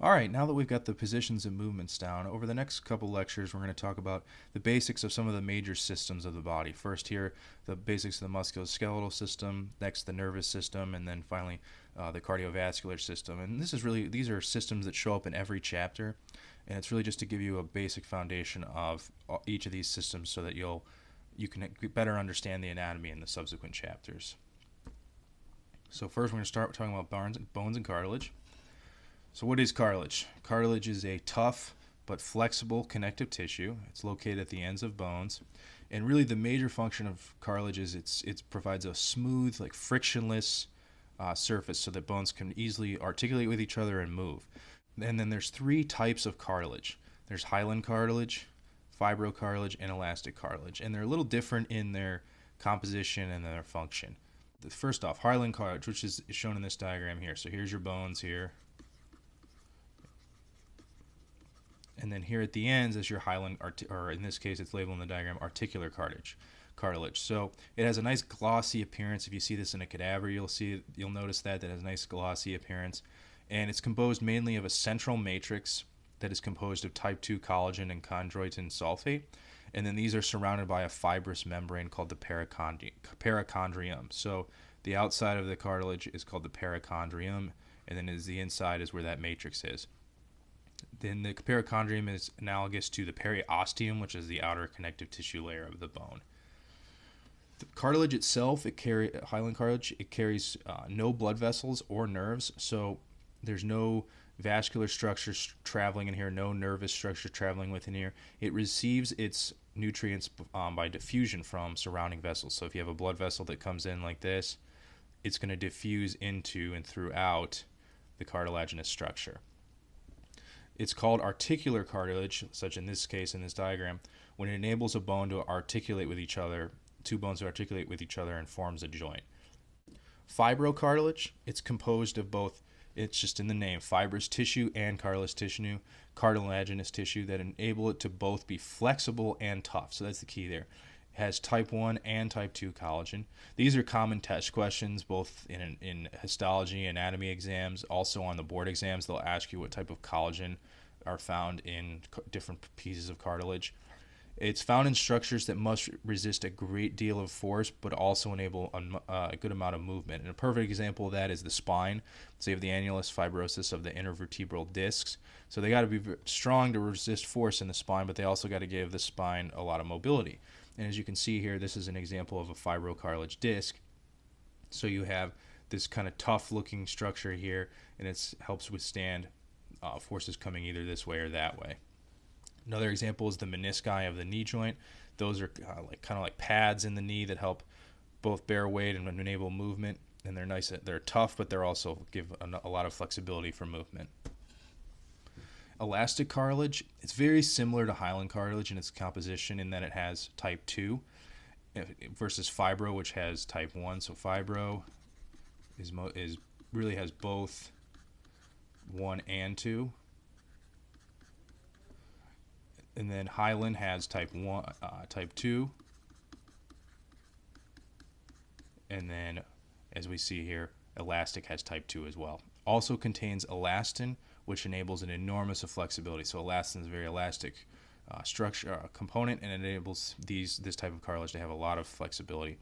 All right, now that we've got the positions and movements down, over the next couple lectures, we're going to talk about the basics of some of the major systems of the body. First here, the basics of the musculoskeletal system, next the nervous system, and then finally the cardiovascular system. And these are systems that show up in every chapter, and it's really just to give you a basic foundation of each of these systems so that you can better understand the anatomy in the subsequent chapters. So first, we're going to start talking about bones and cartilage. So what is cartilage? Cartilage is a tough but flexible connective tissue. It's located at the ends of bones. And really the major function of cartilage is it provides a smooth, like frictionless surface so that bones can easily articulate with each other and move. And then there's three types of cartilage. There's hyaline cartilage, fibrocartilage, and elastic cartilage. And they're a little different in their composition and their function. First off, hyaline cartilage, which is shown in this diagram here. So here's your bones here. And then here at the ends is your hyaline, or in this case it's labeled in the diagram, articular cartilage. So it has a nice glossy appearance. If you see this in a cadaver, you'll notice that has a nice glossy appearance. And it's composed mainly of a central matrix that is composed of type 2 collagen and chondroitin sulfate. And then these are surrounded by a fibrous membrane called the perichondrium. So the outside of the cartilage is called the perichondrium, and then the inside is where that matrix is. Then the perichondrium is analogous to the periosteum, which is the outer connective tissue layer of the bone. The cartilage itself, hyaline cartilage, it carries no blood vessels or nerves, so there's no vascular structures traveling in here, no nervous structure traveling within here. It receives its nutrients by diffusion from surrounding vessels. So if you have a blood vessel that comes in like this, it's going to diffuse into and throughout the cartilaginous structure. It's called articular cartilage, such in this case, in this diagram, when it enables a bone to articulate with each other, two bones to articulate with each other and forms a joint. Fibrocartilage, it's composed of both, it's just in the name, fibrous tissue and cartilaginous tissue that enable it to both be flexible and tough. So that's the key there. It has type 1 and type 2 collagen. These are common test questions both in histology, anatomy exams, also on the board exams. They'll ask you what type of collagen are found in different pieces of cartilage. It's found in structures that must resist a great deal of force but also enable a good amount of movement. And a perfect example of that is the spine. So you have the annulus fibrosus of the intervertebral discs. So they got to be strong to resist force in the spine, but they also got to give the spine a lot of mobility. And as you can see here, this is an example of a fibrocartilage disc. So you have this kind of tough looking structure here, and it helps withstand forces coming either this way or that way. Another example is the menisci of the knee joint. Those are kind of like pads in the knee that help both bear weight and enable movement. And they're nice. They're tough, but they're also give a lot of flexibility for movement. Elastic cartilage, it's very similar to hyaline cartilage in its composition in that it has type 2 versus fibro, which has type 1. So fibro really has both 1 and 2. And then hyaline has type 2. And then, as we see here, elastic has type 2 as well. Also contains elastin, which enables an enormous of flexibility. So elastin is a very elastic component and enables this type of cartilage to have a lot of flexibility.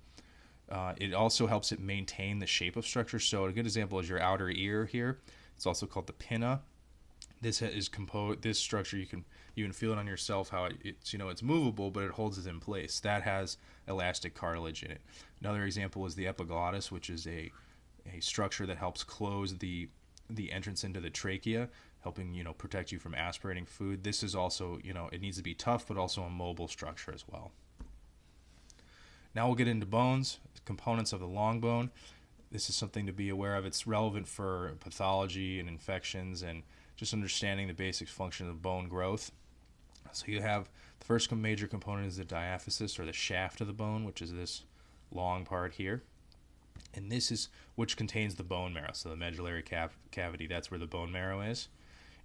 It also helps it maintain the shape of structure. So a good example is your outer ear here. It's also called the pinna. This structure, you can feel it on yourself how it's movable, but it holds it in place. That has elastic cartilage in it. Another example is the epiglottis, which is a structure that helps close the entrance into the trachea, helping protect you from aspirating food. This is also it needs to be tough, but also a mobile structure as well. Now we'll get into bones, the components of the long bone. This is something to be aware of. It's relevant for pathology and infections and just understanding the basic function of bone growth. So you have the first major component is the diaphysis, or the shaft of the bone, which is this long part here. And this is which contains the bone marrow, so the medullary cavity, that's where the bone marrow is.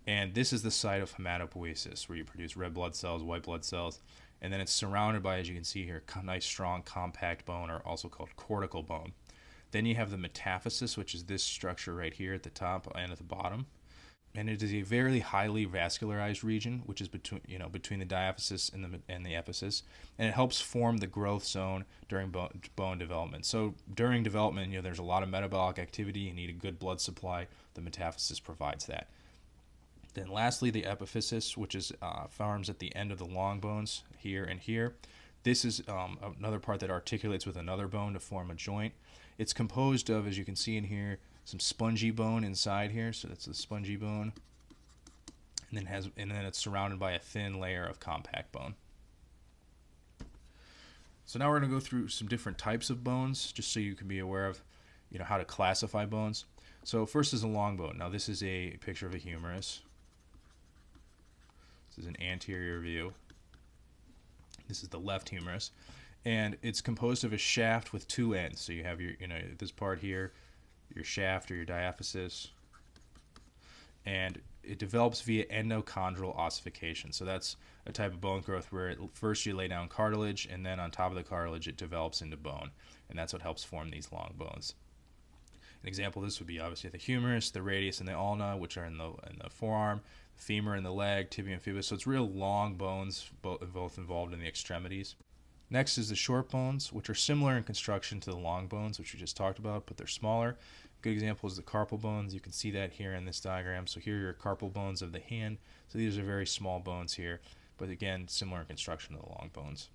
And this is the site of hematopoiesis, where you produce red blood cells, white blood cells, and then it's surrounded by, as you can see here, nice, strong, compact bone, or also called cortical bone. Then you have the metaphysis, which is this structure right here at the top and at the bottom. and it is a very highly vascularized region, which is between the diaphysis and the epiphysis, and it helps form the growth zone during bone development. So during development, there's a lot of metabolic activity. You need a good blood supply. The metaphysis provides that. Then lastly, the epiphysis, which is forms at the end of the long bones here and here. This is another part that articulates with another bone to form a joint. It's composed of, as you can see in here, some spongy bone inside here, so that's the spongy bone, and then it's surrounded by a thin layer of compact bone. So now we're going to go through some different types of bones, just so you can be aware of, how to classify bones. So first is a long bone. Now this is a picture of a humerus. This is an anterior view. This is the left humerus, and it's composed of a shaft with two ends. So you have your, this part here, your shaft or your diaphysis, and it develops via endochondral ossification. So that's a type of bone growth where first you lay down cartilage, and then on top of the cartilage it develops into bone, and that's what helps form these long bones. An example of this would be obviously the humerus, the radius, and the ulna, which are in the forearm, the femur in the leg, tibia and fibula. So it's real long bones, both involved in the extremities. Next is the short bones, which are similar in construction to the long bones, which we just talked about, but they're smaller. A good example is the carpal bones. You can see that here in this diagram. So here are your carpal bones of the hand. So these are very small bones here, but again, similar in construction to the long bones.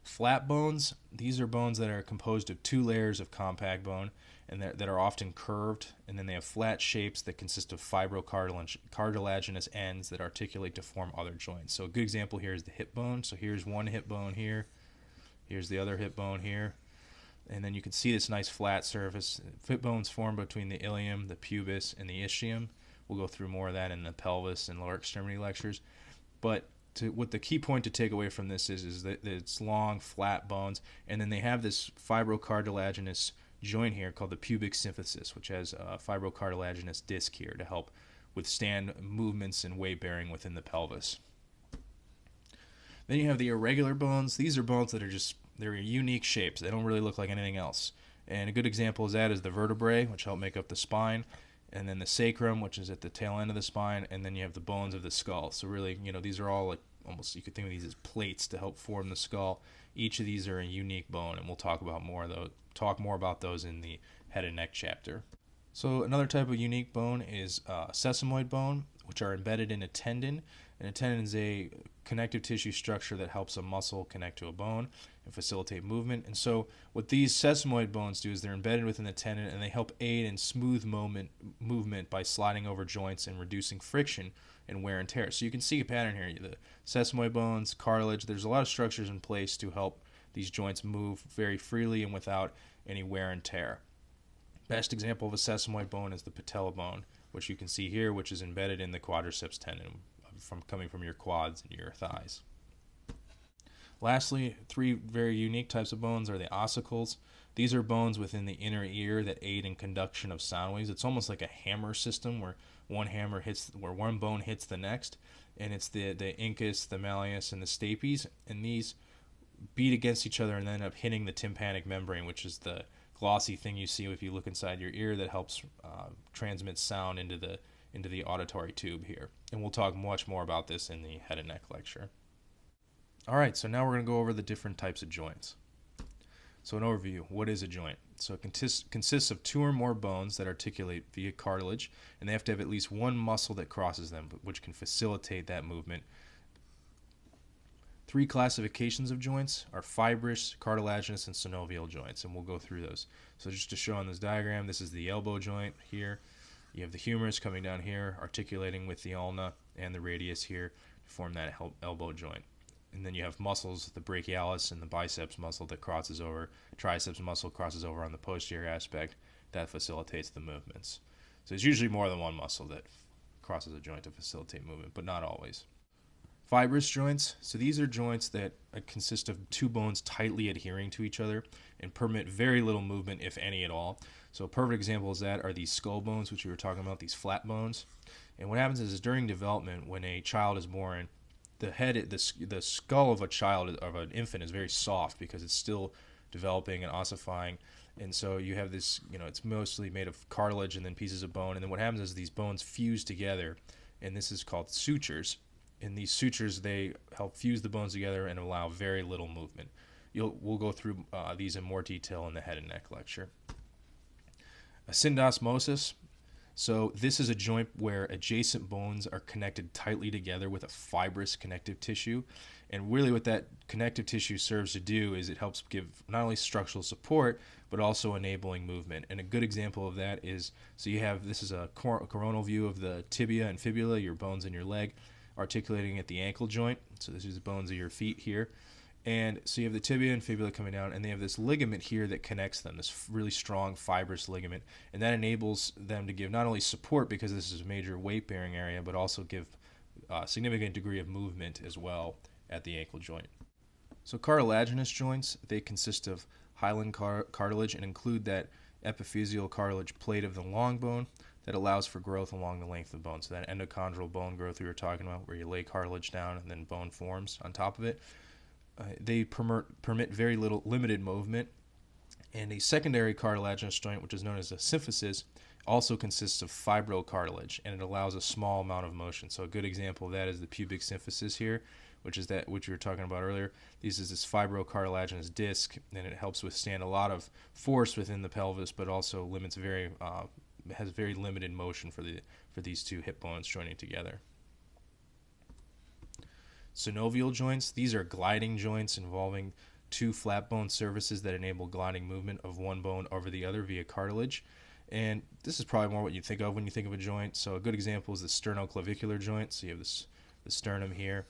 Flat bones, these are bones that are composed of two layers of compact bone and that are often curved, and then they have flat shapes that consist of fibrocartilaginous ends that articulate to form other joints. So a good example here is the hip bone. So here's one hip bone here, here's the other hip bone here, and then you can see this nice flat surface. Hip bones form between the ilium, the pubis, and the ischium. We'll go through more of that in the pelvis and lower extremity lectures, but what the key point to take away from this is that it's long, flat bones, and then they have this fibrocartilaginous joint here called the pubic symphysis, which has a fibrocartilaginous disc here to help withstand movements and weight bearing within the pelvis. Then you have the irregular bones. These are bones that they're unique shapes. They don't really look like anything else. And a good example of that is the vertebrae, which help make up the spine, and then the sacrum, which is at the tail end of the spine, and then you have the bones of the skull. So really, these are all like almost, you could think of these as plates to help form the skull. Each of these are a unique bone, and we'll talk more about those in the head and neck chapter. So another type of unique bone is sesamoid bone, which are embedded in a tendon. And a tendon is a connective tissue structure that helps a muscle connect to a bone and facilitate movement. And so what these sesamoid bones do is they're embedded within the tendon, and they help aid in smooth movement by sliding over joints and reducing friction and wear and tear. So you can see a pattern here. The sesamoid bones, cartilage, there's a lot of structures in place to help these joints move very freely and without any wear and tear. Best example of a sesamoid bone is the patella bone, which you can see here, which is embedded in the quadriceps tendon coming from your quads and your thighs. Lastly, three very unique types of bones are the ossicles. These are bones within the inner ear that aid in conduction of sound waves. It's almost like a hammer system where one bone hits the next, and it's the incus, the malleus, and the stapes, and these beat against each other and end up hitting the tympanic membrane, which is the glossy thing you see if you look inside your ear that helps transmit sound into the auditory tube here. And we'll talk much more about this in the head and neck lecture. Alright, so now we're going to go over the different types of joints. So an overview, what is a joint? So it consists of two or more bones that articulate via cartilage, and they have to have at least one muscle that crosses them, which can facilitate that movement. Three classifications of joints are fibrous, cartilaginous, and synovial joints, and we'll go through those. So just to show on this diagram, this is the elbow joint here. You have the humerus coming down here, articulating with the ulna and the radius here to form that elbow joint. And then you have muscles, the brachialis and the biceps muscle that crosses over, triceps muscle crosses over on the posterior aspect that facilitates the movements. So it's usually more than one muscle that crosses a joint to facilitate movement, but not always. Fibrous joints, so these are joints that consist of two bones tightly adhering to each other and permit very little movement, if any at all. So a perfect example of that are these skull bones, which we were talking about, these flat bones. And what happens is during development, when a child is born, the skull of an infant is very soft because it's still developing and ossifying, And so you have this, it's mostly made of cartilage and then pieces of bone. And then what happens is these bones fuse together, and this is called sutures. And these sutures, they help fuse the bones together and allow very little movement. We'll go through these in more detail in the head and neck lecture. A syndesmosis. So this is a joint where adjacent bones are connected tightly together with a fibrous connective tissue. And really what that connective tissue serves to do is it helps give not only structural support, but also enabling movement. And a good example of that is, so you have, this is a coronal view of the tibia and fibula, your bones in your leg, articulating at the ankle joint. So this is the bones of your feet here. And so you have the tibia and fibula coming down, and they have this ligament here that connects them, this really strong fibrous ligament, and that enables them to give not only support, because this is a major weight-bearing area, but also give a significant degree of movement as well at the ankle joint. So cartilaginous joints, they consist of hyaline cartilage and include that epiphyseal cartilage plate of the long bone that allows for growth along the length of the bone. So that endochondral bone growth we were talking about, where you lay cartilage down and then bone forms on top of it. They permit very limited movement. And a secondary cartilaginous joint, which is known as a symphysis, also consists of fibrocartilage, and it allows a small amount of motion. So a good example of that is the pubic symphysis here, which is that which we were talking about earlier. This is this fibrocartilaginous disc, and it helps withstand a lot of force within the pelvis, but also has very limited motion for these two hip bones joining together. Synovial joints, these are gliding joints involving two flat bone surfaces that enable gliding movement of one bone over the other via cartilage. And this is probably more what you think of when you think of a joint. So a good example is the sternoclavicular joint. So you have the sternum here,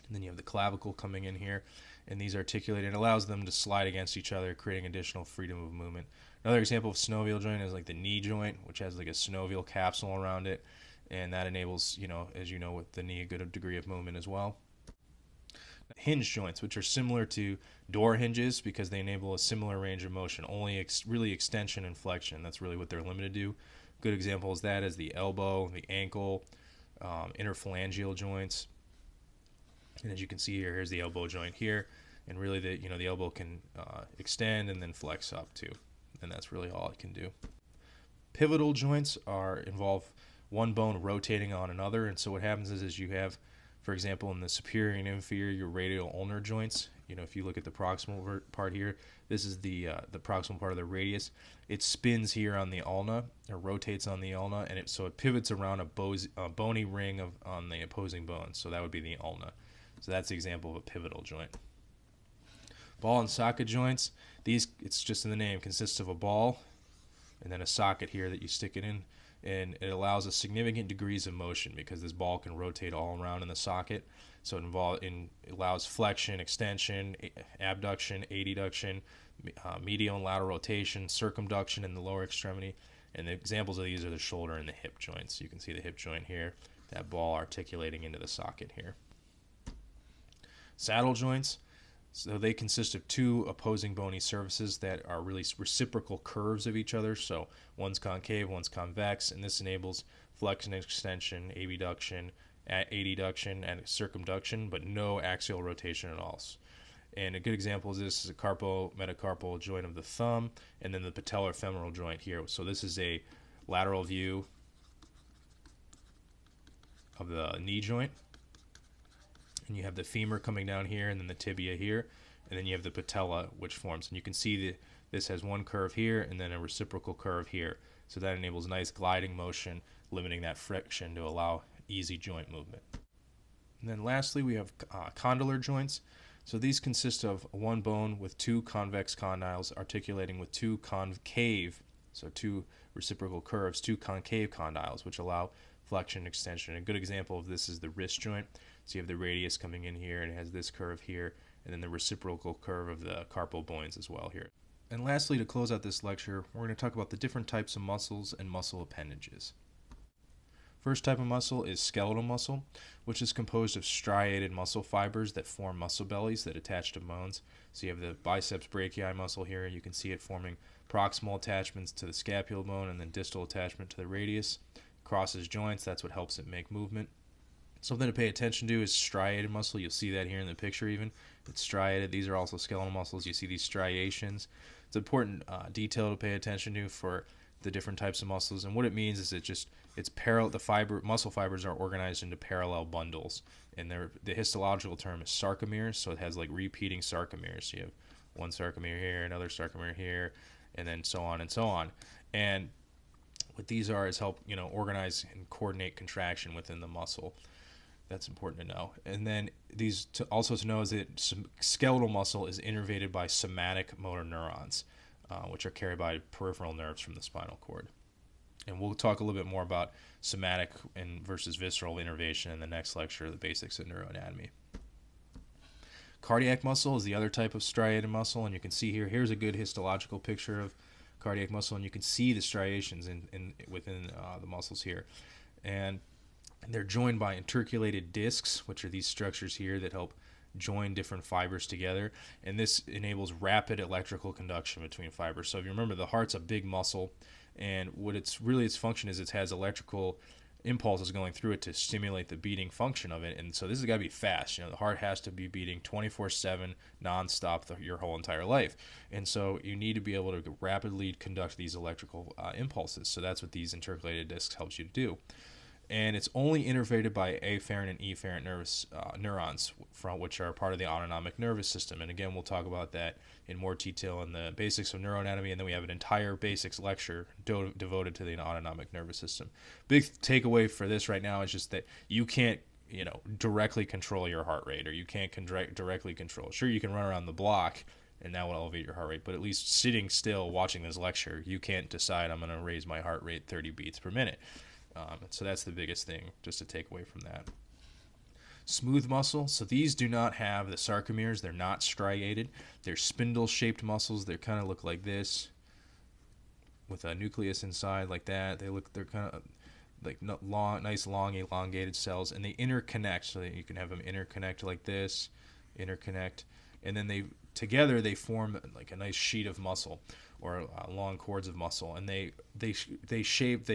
and then you have the clavicle coming in here, and these articulate, and allows them to slide against each other, creating additional freedom of movement. Another example of synovial joint is like the knee joint, which has like a synovial capsule around it, and that enables, as you know, with the knee, a good degree of movement as well. Hinge joints, which are similar to door hinges because they enable a similar range of motion, only really extension and flexion. That's really what they're limited to. Good example is that is the elbow, the ankle, interphalangeal joints. And as you can see here, here's the elbow joint here, and really the elbow can extend and then flex up too, and that's really all it can do. Pivotal joints involve one bone rotating on another, and so what happens is you have, for example, in the superior and inferior radial ulnar joints, if you look at the proximal part here, this is the proximal part of the radius. It spins here on the ulna, or rotates on the ulna, and so it pivots around a bony ring on the opposing bone. So that would be the ulna. So that's the example of a pivotal joint. Ball and socket joints. These, it's just in the name, consists of a ball and then a socket here that you stick it in, and it allows a significant degrees of motion because this ball can rotate all around in the socket. So it allows flexion, extension, abduction, adduction, medial and lateral rotation, circumduction in the lower extremity. And the examples of these are the shoulder and the hip joints. You can see the hip joint here, that ball articulating into the socket here. Saddle joints. So they consist of two opposing bony surfaces that are really reciprocal curves of each other. So one's concave, one's convex, and this enables flexion, extension, abduction, adduction, and circumduction, but no axial rotation at all. And a good example of this is a carpo-metacarpal joint of the thumb, and then the patellar femoral joint here. So this is a lateral view of the knee joint. And you have the femur coming down here, and then the tibia here, and then you have the patella, which forms. And you can see this has one curve here and then a reciprocal curve here. So that enables nice gliding motion, limiting that friction to allow easy joint movement. And then lastly, we have condylar joints. So these consist of one bone with two convex condyles articulating with two concave, so two reciprocal curves, two concave condyles, which allow flexion and extension. A good example of this is the wrist joint. So you have the radius coming in here, and it has this curve here, and then the reciprocal curve of the carpal bones as well here. And lastly, to close out this lecture, we're going to talk about the different types of muscles and muscle appendages. First type of muscle is skeletal muscle, which is composed of striated muscle fibers that form muscle bellies that attach to bones. So you have the biceps brachii muscle here. You can see it forming proximal attachments to the scapular bone and then distal attachment to the radius. Crosses joints, that's what helps it make movement. Something to pay attention to is striated muscle. You'll see that here in the picture even. It's striated. These are also skeletal muscles. You see these striations. It's an important detail to pay attention to for the different types of muscles. And what it means is muscle fibers are organized into parallel bundles. And the histological term is sarcomeres, so it has like repeating sarcomeres. You have one sarcomere here, another sarcomere here, and then so on and so on. And what these are is help organize and coordinate contraction within the muscle. That's important to know. And then also to know is that skeletal muscle is innervated by somatic motor neurons, which are carried by peripheral nerves from the spinal cord. And we'll talk a little bit more about somatic versus visceral innervation in the next lecture, the basics of neuroanatomy. Cardiac muscle is the other type of striated muscle, and you can see here's a good histological picture of cardiac muscle, and you can see the striations within the muscles here. And they're joined by intercalated discs, which are these structures here that help join different fibers together, and this enables rapid electrical conduction between fibers. So if you remember, the heart's a big muscle, and what its function is, it has electrical impulses going through it to stimulate the beating function of it. And so this has got to be fast. The heart has to be beating 24/7 nonstop your whole entire life, and so you need to be able to rapidly conduct these electrical impulses. So that's what these intercalated discs helps you to do. And it's only innervated by afferent and efferent neurons, which are part of the autonomic nervous system. And again, we'll talk about that in more detail in the basics of neuroanatomy, and then we have an entire basics lecture devoted to the autonomic nervous system. Big takeaway for this right now is just that you can't directly control your heart rate, or you can't directly control. Sure, you can run around the block, and that will elevate your heart rate, but at least sitting still watching this lecture, you can't decide I'm going to raise my heart rate 30 beats per minute. So that's the biggest thing just to take away from that. Smooth muscle. So these do not have the sarcomeres. They're not striated. They're spindle-shaped muscles. They kind of look like this, with a nucleus inside like that. They're kind of like nice, long, elongated cells, and they interconnect. So that you can have them interconnect like this, interconnect, and then together they form like a nice sheet of muscle, or long cords of muscle, and they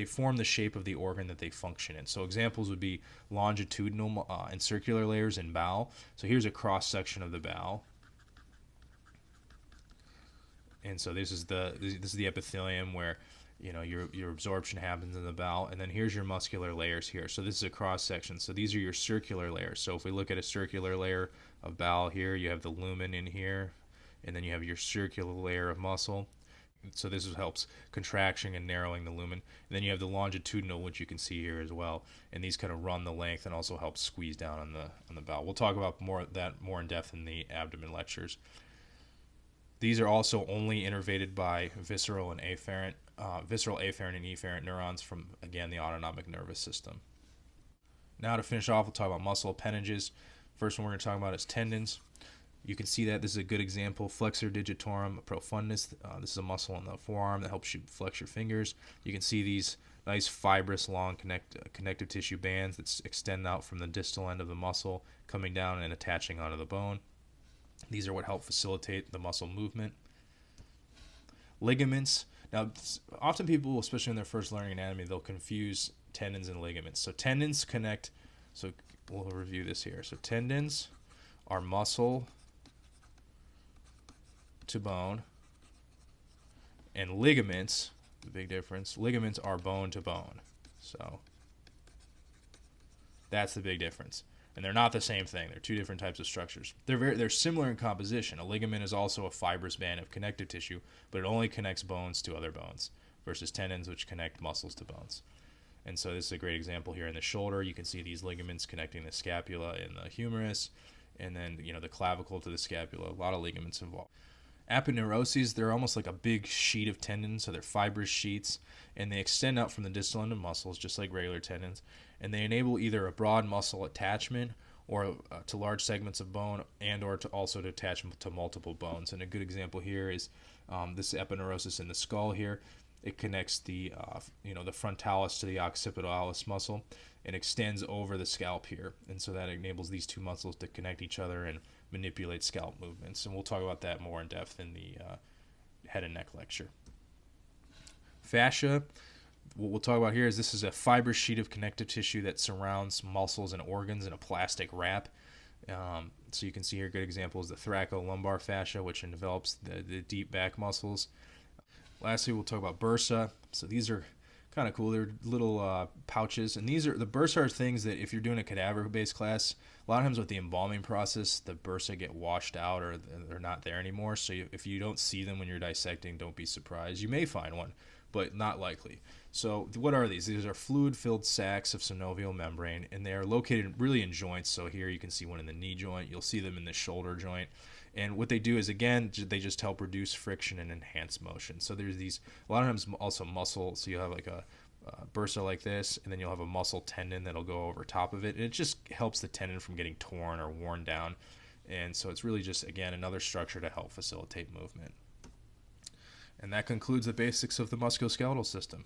form the shape of the organ that they function in. So examples would be longitudinal and circular layers in bowel. So here's a cross section of the bowel, and so this is the epithelium where your absorption happens in the bowel, and then here's your muscular layers here. So this is a cross section. So these are your circular layers. So if we look at a circular layer of bowel here, you have the lumen in here, and then you have your circular layer of muscle. So this helps contraction and narrowing the lumen. And then you have the longitudinal, which you can see here as well. And these kind of run the length and also help squeeze down on the bowel. We'll talk about more in depth in the abdomen lectures. These are also only innervated by visceral, afferent, and efferent neurons from, again, the autonomic nervous system. Now to finish off, we'll talk about muscle appendages. First one we're going to talk about is tendons. You can see that this is a good example. Flexor digitorum profundus. This is a muscle in the forearm that helps you flex your fingers. You can see these nice fibrous, long connective tissue bands that extend out from the distal end of the muscle, coming down and attaching onto the bone. These are what help facilitate the muscle movement. Ligaments. Now, often people, especially when they're first learning anatomy, they'll confuse tendons and ligaments. So tendons connect. So we'll review this here. So tendons are muscle to bone, and ligaments, the big difference, ligaments are bone to bone. So that's the big difference. And they're not the same thing. They're two different types of structures. They're similar in composition. A ligament is also a fibrous band of connective tissue, but it only connects bones to other bones, versus tendons, which connect muscles to bones. And so this is a great example here in the shoulder. You can see these ligaments connecting the scapula and the humerus, and then the clavicle to the scapula. A lot of ligaments involved. Appendages, they're almost like a big sheet of tendons, so they're fibrous sheets, and they extend out from the distal end of muscles, just like regular tendons, and they enable either a broad muscle attachment or to large segments of bone, and or to attach to multiple bones. And a good example here is this appendages in the skull here. It connects the the frontalis to the occipitalis muscle and extends over the scalp here, and so that enables these two muscles to connect each other and manipulate scalp movements. And we'll talk about that more in depth in the head and neck lecture. Fascia. what we'll talk about here is this is a fibrous sheet of connective tissue that surrounds muscles and organs in a plastic wrap. So you can see here, a good example is the thoracolumbar fascia, which envelops the deep back muscles. Lastly, we'll talk about bursa. So these are kind of cool. They're little pouches, and the bursa are things that if you're doing a cadaver-based class, a lot of times with the embalming process, the bursa get washed out or they're not there anymore. So if you don't see them when you're dissecting, don't be surprised. You may find one, but not likely. So what are these? These are fluid-filled sacs of synovial membrane, and they are located really in joints. So here you can see one in the knee joint. You'll see them in the shoulder joint. And what they do is, again, they just help reduce friction and enhance motion. So there's these, a lot of times also muscle, so you have like a bursa like this, and then you'll have a muscle tendon that'll go over top of it. And it just helps the tendon from getting torn or worn down. And so it's really just, again, another structure to help facilitate movement. And that concludes the basics of the musculoskeletal system.